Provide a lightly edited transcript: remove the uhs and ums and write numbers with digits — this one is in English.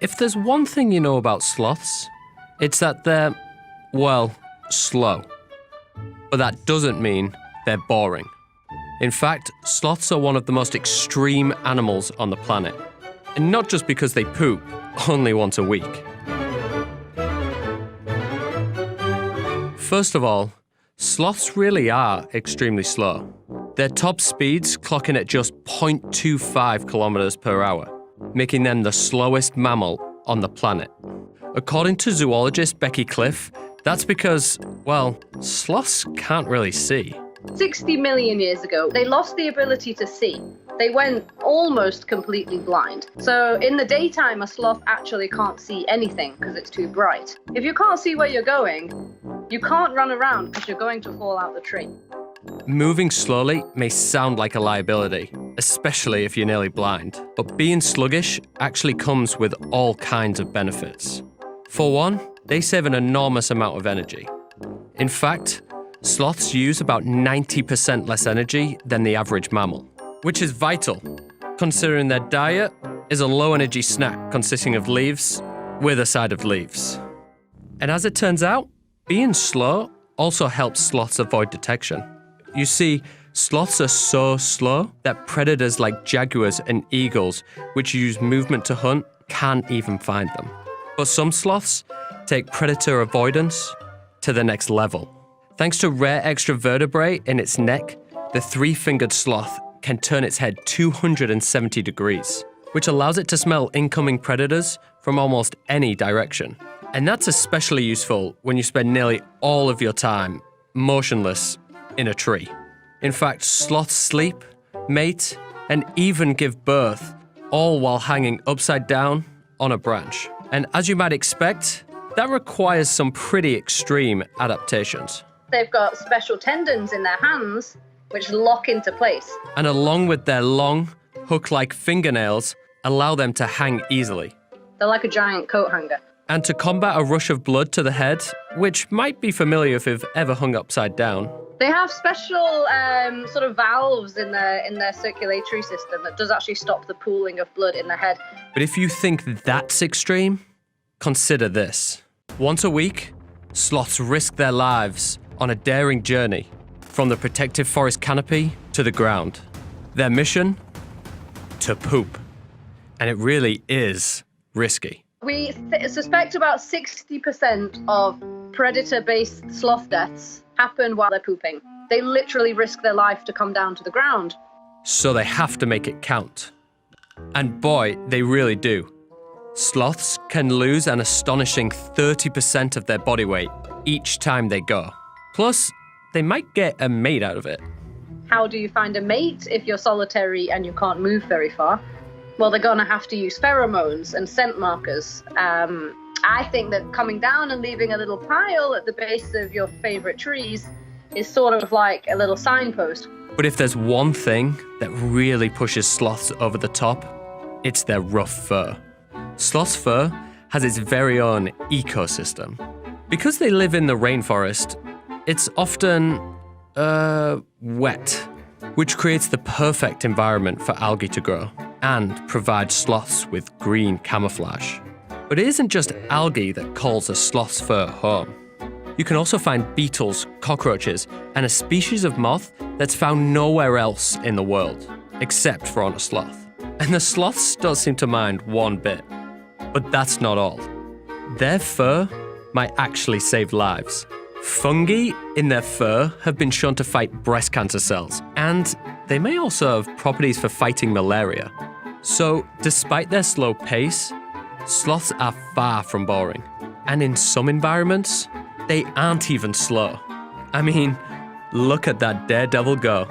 If there's one thing you know about sloths, it's that they're, well, slow. But that doesn't mean they're boring. In fact, sloths are one of the most extreme animals on the planet. And not just because they poop only once a week. First of all, sloths really are extremely slow. Their top speeds clocking at just 0.25 kilometers per hour, making them the slowest mammal on the planet. According to zoologist Becky Cliff, that's because, well, sloths can't really see. 60 million years ago, they lost the ability to see. They went almost completely blind. So in the daytime, a sloth actually can't see anything because it's too bright. If you can't see where you're going, you can't run around because you're going to fall out the tree. Moving slowly may sound like a liability, especially if you're nearly blind. But being sluggish actually comes with all kinds of benefits. For one, they save an enormous amount of energy. In fact, sloths use about 90% less energy than the average mammal, which is vital, considering their diet is a low-energy snack consisting of leaves with a side of leaves. And as it turns out, being slow also helps sloths avoid detection. You see, sloths are so slow that predators like jaguars and eagles, which use movement to hunt, can't even find them. But some sloths take predator avoidance to the next level. Thanks to rare extra vertebrae in its neck, the three-fingered sloth can turn its head 270 degrees, which allows it to smell incoming predators from almost any direction. And that's especially useful when you spend nearly all of your time motionless in a tree. In fact, sloths sleep, mate, and even give birth, all while hanging upside down on a branch. And as you might expect, that requires some pretty extreme adaptations. They've got special tendons in their hands which lock into place. And along with their long, hook-like fingernails, allow them to hang easily. They're like a giant coat hanger. And to combat a rush of blood to the head, which might be familiar if you've ever hung upside down. They have special sort of valves in their circulatory system that does actually stop the pooling of blood in the head. But if you think that's extreme, consider this. Once a week, sloths risk their lives on a daring journey from the protective forest canopy to the ground. Their mission? To poop. And it really is risky. We suspect about 60% of predator-based sloth deaths happen while they're pooping. They literally risk their life to come down to the ground. So they have to make it count. And boy, they really do. Sloths can lose an astonishing 30% of their body weight each time they go. Plus, they might get a mate out of it. How do you find a mate if you're solitary and you can't move very far? Well, they're going to have to use pheromones and scent markers. I think that coming down and leaving a little pile at the base of your favorite trees is sort of like a little signpost. But if there's one thing that really pushes sloths over the top, it's their rough fur. Sloth's fur has its very own ecosystem. Because they live in the rainforest, it's often, wet, which creates the perfect environment for algae to grow and provides sloths with green camouflage. But it isn't just algae that calls a sloth's fur home. You can also find beetles, cockroaches, and a species of moth that's found nowhere else in the world, except for on a sloth. And the sloths don't seem to mind one bit. But that's not all. Their fur might actually save lives. Fungi in their fur have been shown to fight breast cancer cells, and they may also have properties for fighting malaria. So, despite their slow pace, sloths are far from boring. And in some environments, they aren't even slow. I mean, look at that daredevil go.